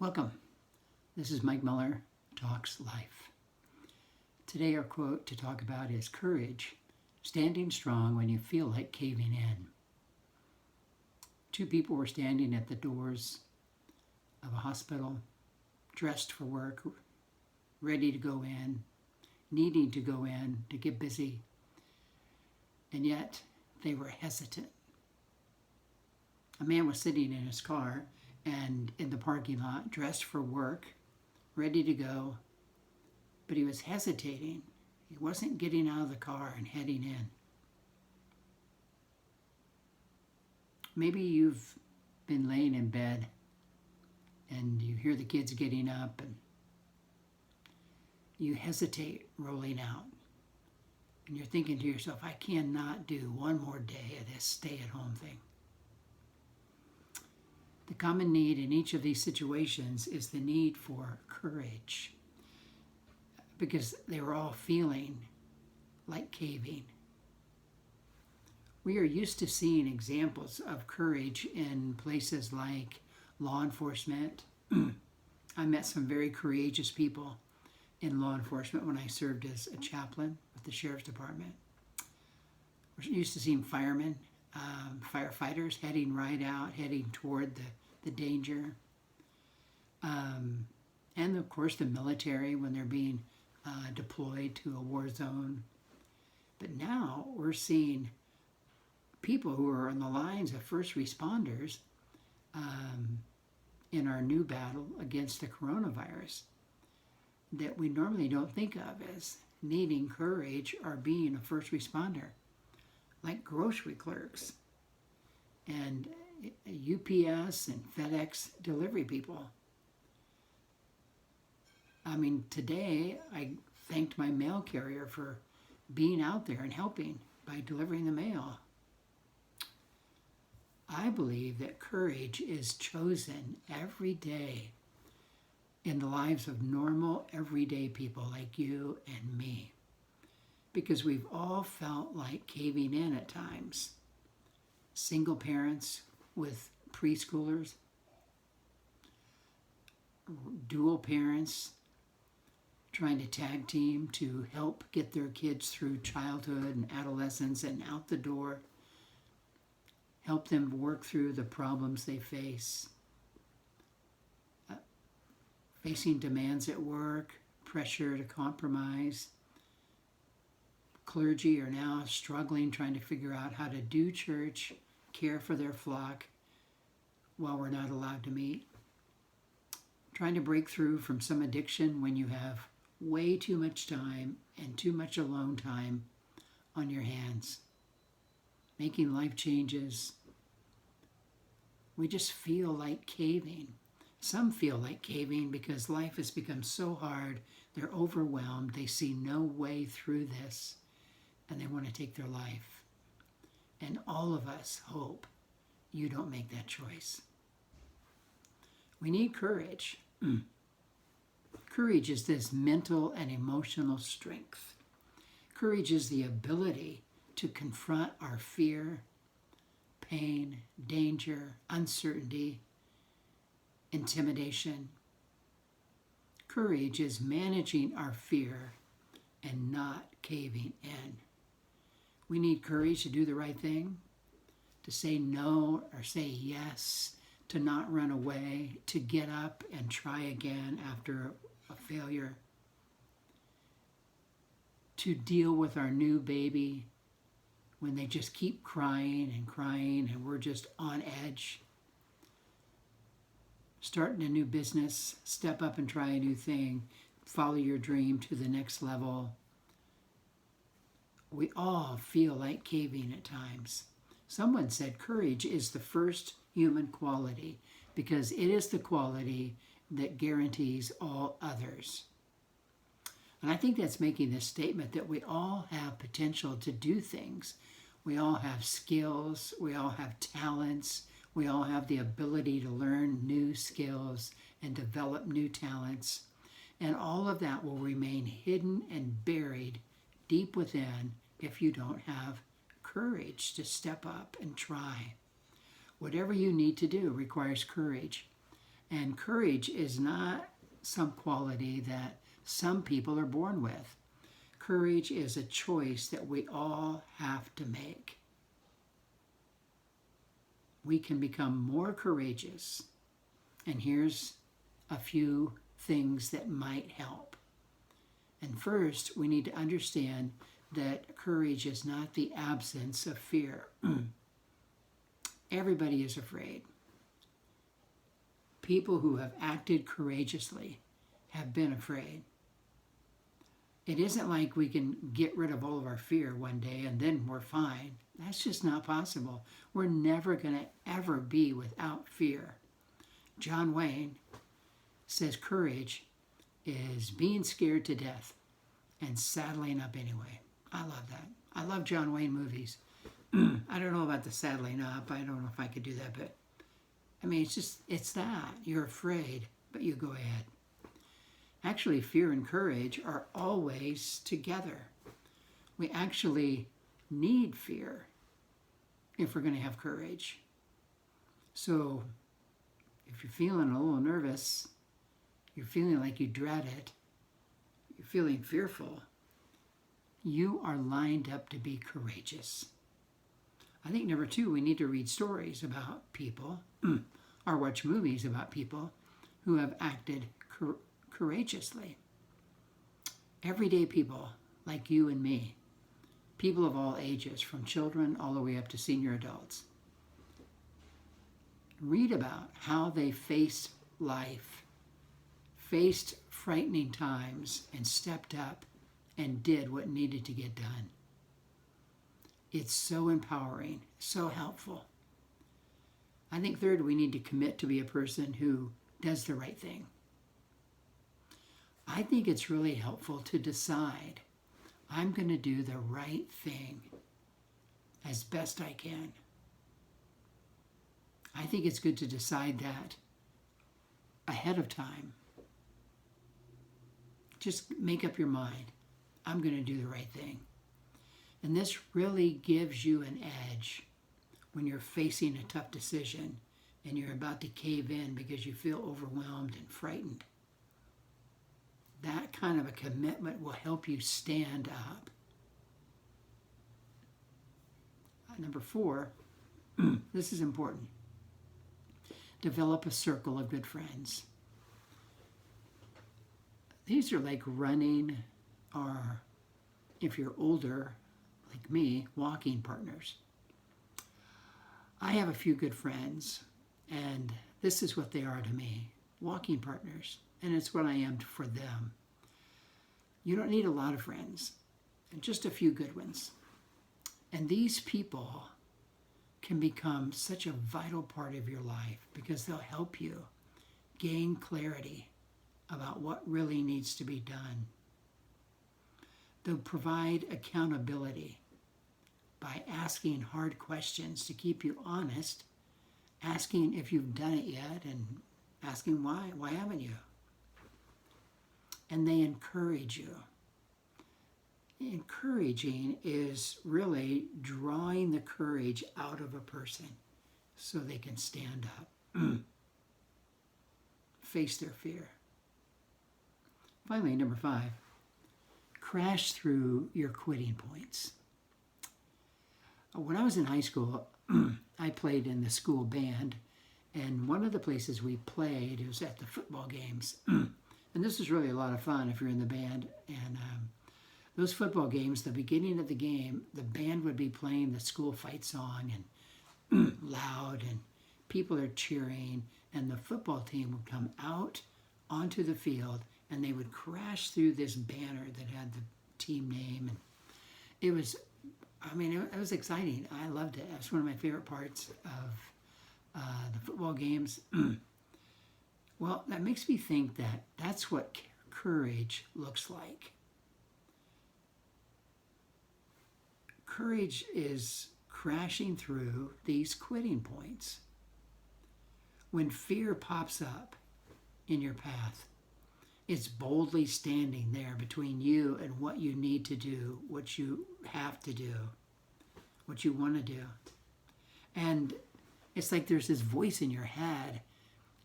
Welcome. This is Mike Miller, Talks Life. Today our quote to talk about is courage, standing strong when you feel like caving in. Two people were standing at the doors of a hospital, dressed for work, ready to go in, needing to go in to get busy, and yet they were hesitant. A man was sitting in his car and in the parking lot, dressed for work, ready to go, but he was hesitating. He wasn't getting out of the car and heading in. Maybe you've been laying in bed and you hear the kids getting up and you hesitate rolling out. And you're thinking to yourself, I cannot do one more day of this stay-at-home thing. The common need in each of these situations is the need for courage, because they were all feeling like caving. We are used to seeing examples of courage in places like law enforcement. I met some very courageous people in law enforcement when I served as a chaplain with the Sheriff's Department. We're used to seeing firemen, firefighters heading right out, heading toward the danger. And of course the military when they're being deployed to a war zone. But now we're seeing people who are on the lines of first responders in our new battle against the coronavirus that we normally don't think of as needing courage or being a first responder, like grocery clerks and UPS and FedEx delivery people. I mean, today I thanked my mail carrier for being out there and helping by delivering the mail. I believe that courage is chosen every day in the lives of normal, everyday people like you and me, because we've all felt like caving in at times. Single parents with preschoolers, dual parents trying to tag team to help get their kids through childhood and adolescence and out the door, help them work through the problems they face, facing demands at work, pressure to compromise. Clergy are now struggling, trying to figure out how to do church, care for their flock while we're not allowed to meet. Trying to break through from some addiction when you have way too much time and too much alone time on your hands. Making life changes. We just feel like caving. Some feel like caving because life has become so hard, they're overwhelmed, they see no way through this, and they want to take their life. And all of us hope you don't make that choice. We need courage. Courage is this mental and emotional strength. Courage is the ability to confront our fear, pain, danger, uncertainty, intimidation. Courage is managing our fear and not caving in. We need courage to do the right thing, to say no or say yes, to not run away, to get up and try again after a failure, to deal with our new baby when they just keep crying and we're just on edge. Starting a new business, step up and try a new thing, follow your dream to the next level. We all feel like caving at times. Someone said courage is the first human quality because it is the quality that guarantees all others. And I think that's making this statement that we all have potential to do things. We all have skills, we all have talents, we all have the ability to learn new skills and develop new talents. And all of that will remain hidden and buried deep within if you don't have courage to step up and try. Whatever you need to do requires courage. And courage is not some quality that some people are born with. Courage is a choice that we all have to make. We can become more courageous. And here's a few things that might help. And first, we need to understand that courage is not the absence of fear. Everybody is afraid. People who have acted courageously have been afraid. It isn't like we can get rid of all of our fear one day and then we're fine. That's just not possible. We're never going to ever be without fear. John Wayne says courage is being scared to death and saddling up anyway. I love that. I love John Wayne movies. I don't know about the saddling up. I don't know if I could do that, but I mean, it's that. You're afraid, but you go ahead. Actually, fear and courage are always together. We actually need fear if we're going to have courage. So if you're feeling a little nervous, you're feeling like you dread it, you're feeling fearful, you are lined up to be courageous. I think number 2, we need to read stories about people or watch movies about people who have acted courageously. Everyday people like you and me, people of all ages, from children all the way up to senior adults. Read about how they faced life, faced frightening times, and stepped up and did what needed to get done. It's so empowering, so helpful. I think third, we need to commit to be a person who does the right thing. I think it's really helpful to decide, I'm going to do the right thing as best I can. I think it's good to decide that ahead of time. Just make up your mind, I'm going to do the right thing. And this really gives you an edge when you're facing a tough decision and you're about to cave in because you feel overwhelmed and frightened. That kind of a commitment will help you stand up. Number 4, this is important. Develop a circle of good friends. These are like running, or if you're older, like me, walking partners. I have a few good friends, and this is what they are to me, walking partners, and it's what I am for them. You don't need a lot of friends, just a few good ones. And these people can become such a vital part of your life because they'll help you gain clarity about what really needs to be done. They'll provide accountability by asking hard questions to keep you honest, asking if you've done it yet, and asking why haven't you? And they encourage you. Encouraging is really drawing the courage out of a person so they can stand up, face their fear. Finally, number 5, crash through your quitting points. When I was in high school, I played in the school band, and one of the places we played was at the football games. And this is really a lot of fun if you're in the band. And those football games, the beginning of the game, the band would be playing the school fight song and loud, and people are cheering, and the football team would come out onto the field, and they would crash through this banner that had the team name. And it was exciting. I loved it. It was one of my favorite parts of the football games. Well, that makes me think that that's what courage looks like. Courage is crashing through these quitting points. When fear pops up in your path, it's boldly standing there between you and what you need to do, what you have to do, what you want to do. And it's like there's this voice in your head,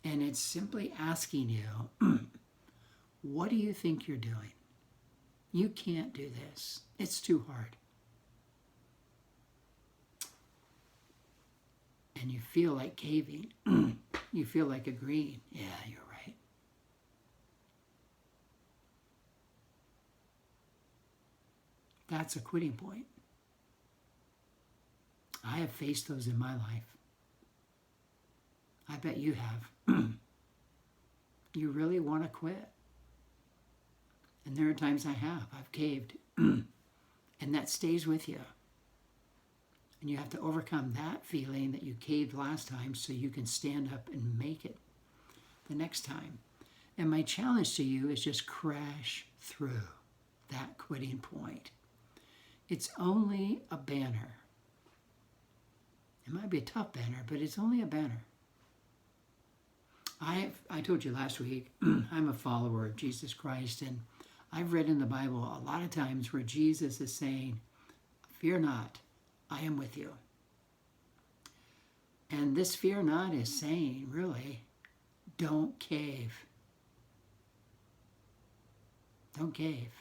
And it's simply asking you, what do you think you're doing? You can't do this. It's too hard. And you feel like caving. You feel like agreeing. Yeah, you're right. That's a quitting point. I have faced those in my life. I bet you have. You really want to quit. And there are times I have. I've caved. And that stays with you. And you have to overcome that feeling that you caved last time so you can stand up and make it the next time. And my challenge to you is just crash through that quitting point. It's only a banner. It might be a tough banner, but it's only a banner. I told you last week, I'm a follower of Jesus Christ, and I've read in the Bible a lot of times where Jesus is saying, fear not, I am with you. And this fear not is saying, really, don't cave. Don't cave.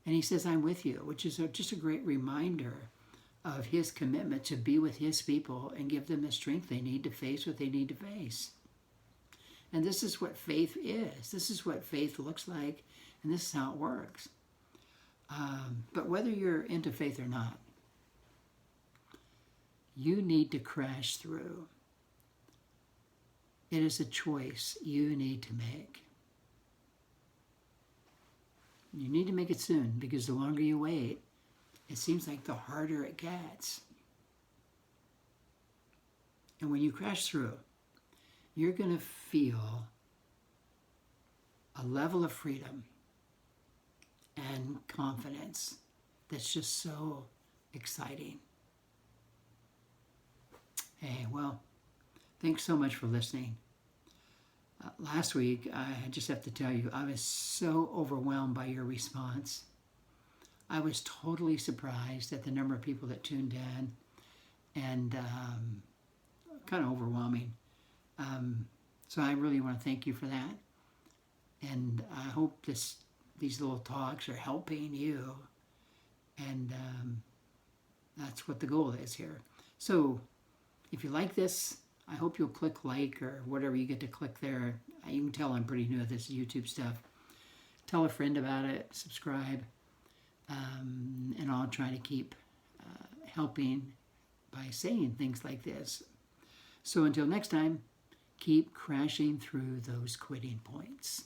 And he says, I'm with you, which is just a great reminder of his commitment to be with his people and give them the strength they need to face what they need to face. And this is what faith is. This is what faith looks like, and this is how it works. But whether you're into faith or not, you need to crash through. It is a choice you need to make. You need to make it soon, because the longer you wait, it seems like the harder it gets. And when you crash through, you're going to feel a level of freedom and confidence that's just so exciting. Hey, well, thanks so much for listening. Last week, I just have to tell you, I was so overwhelmed by your response. I was totally surprised at the number of people that tuned in, and kind of overwhelming. So I really want to thank you for that. And I hope these little talks are helping you. And that's what the goal is here. So if you like this, I hope you'll click like or whatever you get to click there. You can tell I'm pretty new at this YouTube stuff. Tell a friend about it, subscribe, and I'll try to keep helping by saying things like this. So until next time, keep crashing through those quitting points.